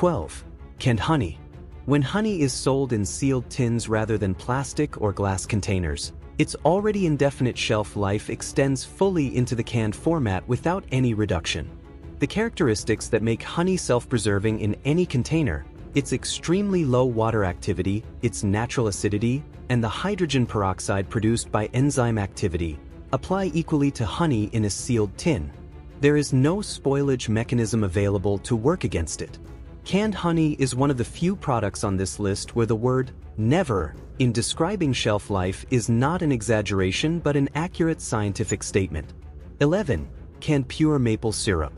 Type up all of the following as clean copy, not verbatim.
12. Canned honey. When honey is sold in sealed tins rather than plastic or glass containers, its already indefinite shelf life extends fully into the canned format without any reduction. The characteristics that make honey self-preserving in any container, its extremely low water activity, its natural acidity, and the hydrogen peroxide produced by enzyme activity, apply equally to honey in a sealed tin. There is no spoilage mechanism available to work against it. Canned honey is one of the few products on this list where the word never in describing shelf life is not an exaggeration but an accurate scientific statement. 11. Canned pure maple syrup.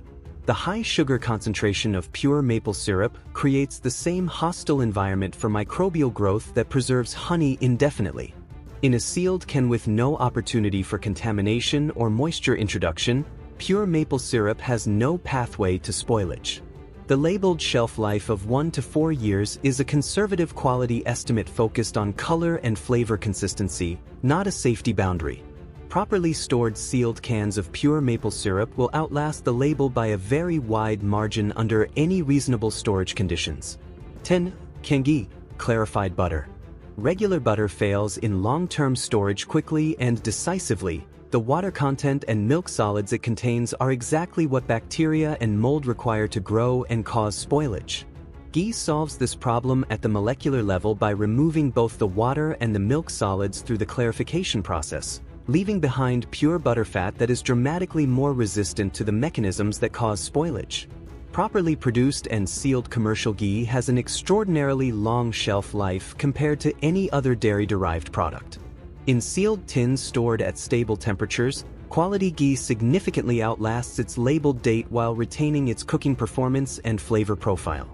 The high sugar concentration of pure maple syrup creates the same hostile environment for microbial growth that preserves honey indefinitely. In a sealed can with no opportunity for contamination or moisture introduction, pure maple syrup has no pathway to spoilage. The labeled shelf life of 1 to 4 years is a conservative quality estimate focused on color and flavor consistency, not a safety boundary. Properly stored sealed cans of pure maple syrup will outlast the label by a very wide margin under any reasonable storage conditions. 10. Canned ghee, clarified butter. Regular butter fails in long-term storage quickly and decisively. The water content and milk solids it contains are exactly what bacteria and mold require to grow and cause spoilage. Ghee solves this problem at the molecular level by removing both the water and the milk solids through the clarification process, leaving behind pure butterfat that is dramatically more resistant to the mechanisms that cause spoilage. Properly produced and sealed commercial ghee has an extraordinarily long shelf life compared to any other dairy-derived product. In sealed tins stored at stable temperatures, quality ghee significantly outlasts its labeled date while retaining its cooking performance and flavor profile.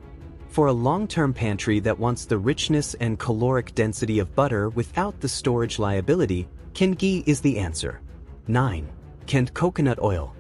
For a long-term pantry that wants the richness and caloric density of butter without the storage liability, canned ghee is the answer. 9. Canned coconut oil.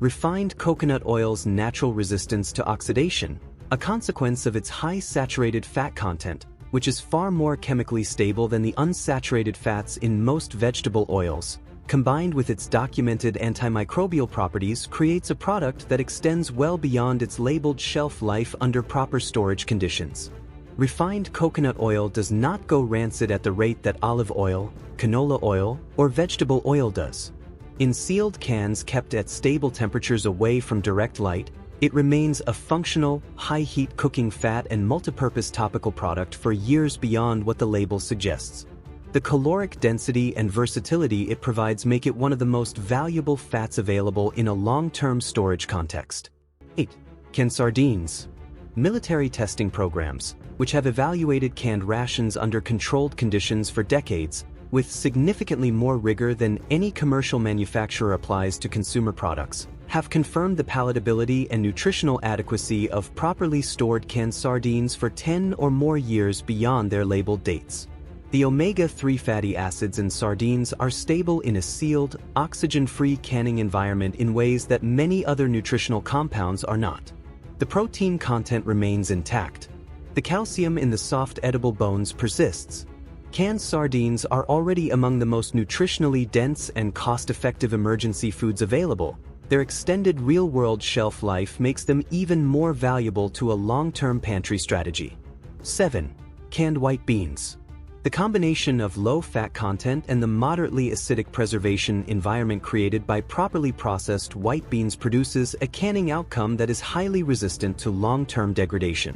Refined coconut oil's natural resistance to oxidation, a consequence of its high saturated fat content, which is far more chemically stable than the unsaturated fats in most vegetable oils, combined with its documented antimicrobial properties, creates a product that extends well beyond its labeled shelf life under proper storage conditions. Refined coconut oil does not go rancid at the rate that olive oil, canola oil, or vegetable oil does. In sealed cans kept at stable temperatures away from direct light, it remains a functional, high-heat cooking fat and multipurpose topical product for years beyond what the label suggests. The caloric density and versatility it provides make it one of the most valuable fats available in a long-term storage context. 8. Canned sardines. Military testing programs, which have evaluated canned rations under controlled conditions for decades, with significantly more rigor than any commercial manufacturer applies to consumer products, have confirmed the palatability and nutritional adequacy of properly stored canned sardines for 10 or more years beyond their labeled dates. The omega-3 fatty acids in sardines are stable in a sealed, oxygen-free canning environment in ways that many other nutritional compounds are not. The protein content remains intact. The calcium in the soft edible bones persists. Canned sardines are already among the most nutritionally dense and cost-effective emergency foods available. Their extended real-world shelf life makes them even more valuable to a long-term pantry strategy. 7. Canned white beans. The combination of low fat content and the moderately acidic preservation environment created by properly processed white beans produces a canning outcome that is highly resistant to long-term degradation.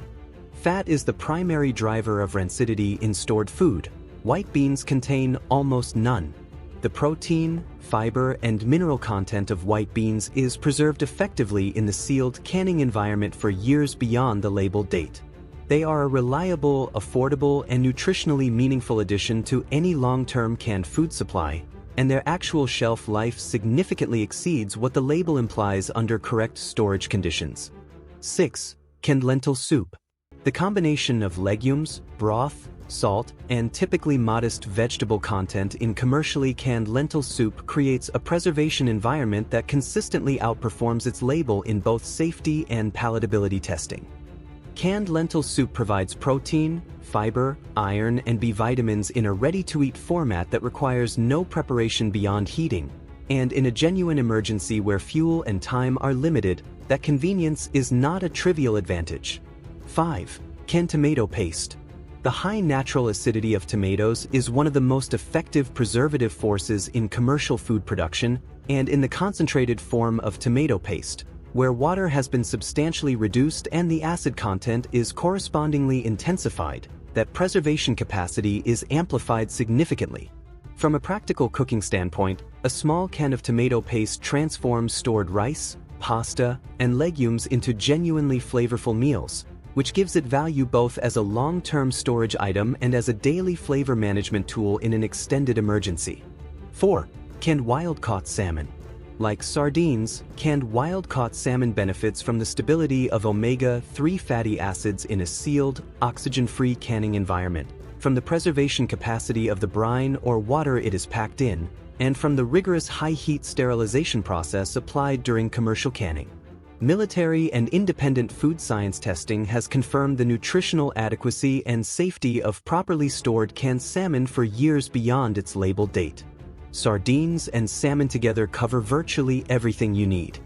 Fat is the primary driver of rancidity in stored food. White beans contain almost none. The protein, fiber, and mineral content of white beans is preserved effectively in the sealed canning environment for years beyond the labeled date. They are a reliable, affordable, and nutritionally meaningful addition to any long-term canned food supply, and their actual shelf life significantly exceeds what the label implies under correct storage conditions. 6. Canned lentil soup. The combination of legumes, broth, salt, and typically modest vegetable content in commercially canned lentil soup creates a preservation environment that consistently outperforms its label in both safety and palatability testing. Canned lentil soup provides protein, fiber, iron, and B vitamins in a ready-to-eat format that requires no preparation beyond heating, and in a genuine emergency where fuel and time are limited, that convenience is not a trivial advantage. 5. Canned tomato paste. The high natural acidity of tomatoes is one of the most effective preservative forces in commercial food production and in the concentrated form of tomato paste, where water has been substantially reduced and the acid content is correspondingly intensified, that preservation capacity is amplified significantly. From a practical cooking standpoint, a small can of tomato paste transforms stored rice, pasta, and legumes into genuinely flavorful meals, which gives it value both as a long-term storage item and as a daily flavor management tool in an extended emergency. 4. Canned wild-caught salmon. Like sardines, canned wild-caught salmon benefits from the stability of omega-3 fatty acids in a sealed, oxygen-free canning environment, from the preservation capacity of the brine or water it is packed in, and from the rigorous high-heat sterilization process applied during commercial canning. Military and independent food science testing has confirmed the nutritional adequacy and safety of properly stored canned salmon for years beyond its labeled date. Sardines and salmon together cover virtually everything you need.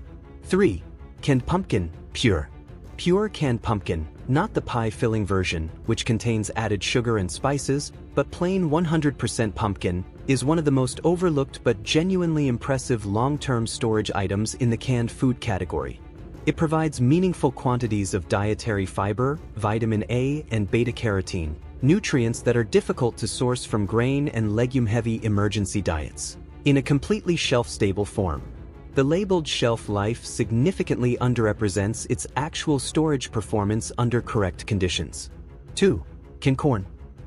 3. Canned pumpkin, pure. Pure canned pumpkin, not the pie-filling version, which contains added sugar and spices, but plain 100% pumpkin, is one of the most overlooked but genuinely impressive long-term storage items in the canned food category. It provides meaningful quantities of dietary fiber, vitamin A, and beta-carotene, nutrients that are difficult to source from grain and legume-heavy emergency diets, in a completely shelf-stable form. The labeled shelf life significantly underrepresents its actual storage performance under correct conditions. 2. Canned corn.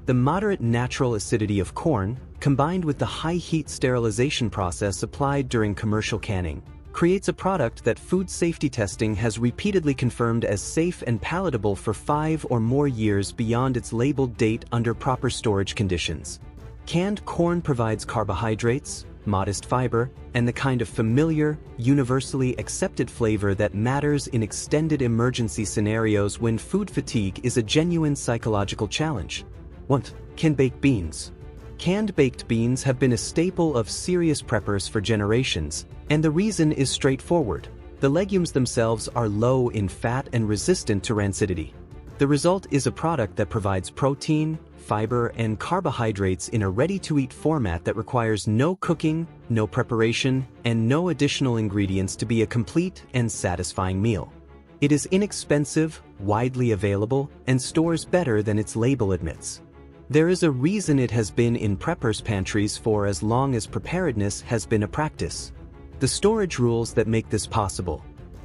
The moderate natural acidity of corn, combined with the high-heat sterilization process applied during commercial canning, creates a product that food safety testing has repeatedly confirmed as safe and palatable for 5 or more years beyond its labeled date under proper storage conditions. Canned corn provides carbohydrates, modest fiber, and the kind of familiar, universally accepted flavor that matters in extended emergency scenarios when food fatigue is a genuine psychological challenge. 1. Canned baked beans. Canned baked beans have been a staple of serious preppers for generations, and the reason is straightforward. The legumes themselves are low in fat and resistant to rancidity. The result is a product that provides protein, fiber, and carbohydrates in a ready-to-eat format that requires no cooking, no preparation, and no additional ingredients to be a complete and satisfying meal. It is inexpensive, widely available, and stores better than its label admits. There is a reason it has been in preppers' pantries for as long as preparedness has been a practice. The storage rules that make this possible.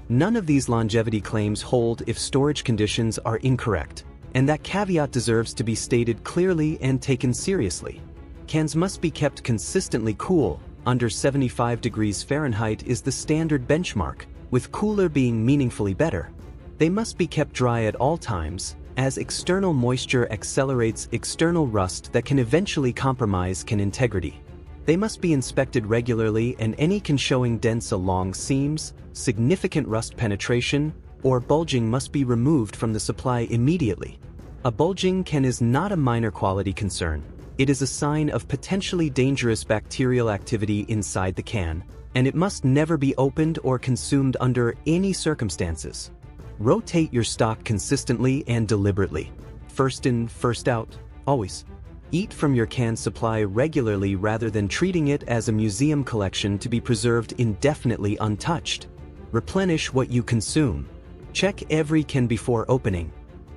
None of these longevity claims hold if storage conditions are incorrect, and that caveat deserves to be stated clearly and taken seriously. Cans must be kept consistently cool. Under 75 degrees Fahrenheit is the standard benchmark, with cooler being meaningfully better. They must be kept dry at all times, as external moisture accelerates external rust that can eventually compromise can integrity. They must be inspected regularly, and any can showing dents along seams, significant rust penetration, or bulging must be removed from the supply immediately. A bulging can is not a minor quality concern. It is a sign of potentially dangerous bacterial activity inside the can, and it must never be opened or consumed under any circumstances. Rotate your stock consistently and deliberately. First in, first out, always. Eat from your canned supply regularly rather than treating it as a museum collection to be preserved indefinitely untouched. Replenish what you consume. Check every can before opening.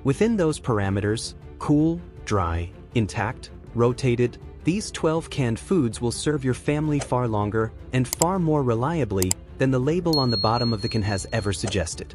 Within those parameters, cool, dry, intact, rotated, these 12 canned foods will serve your family far longer and far more reliably than the label on the bottom of the can has ever suggested.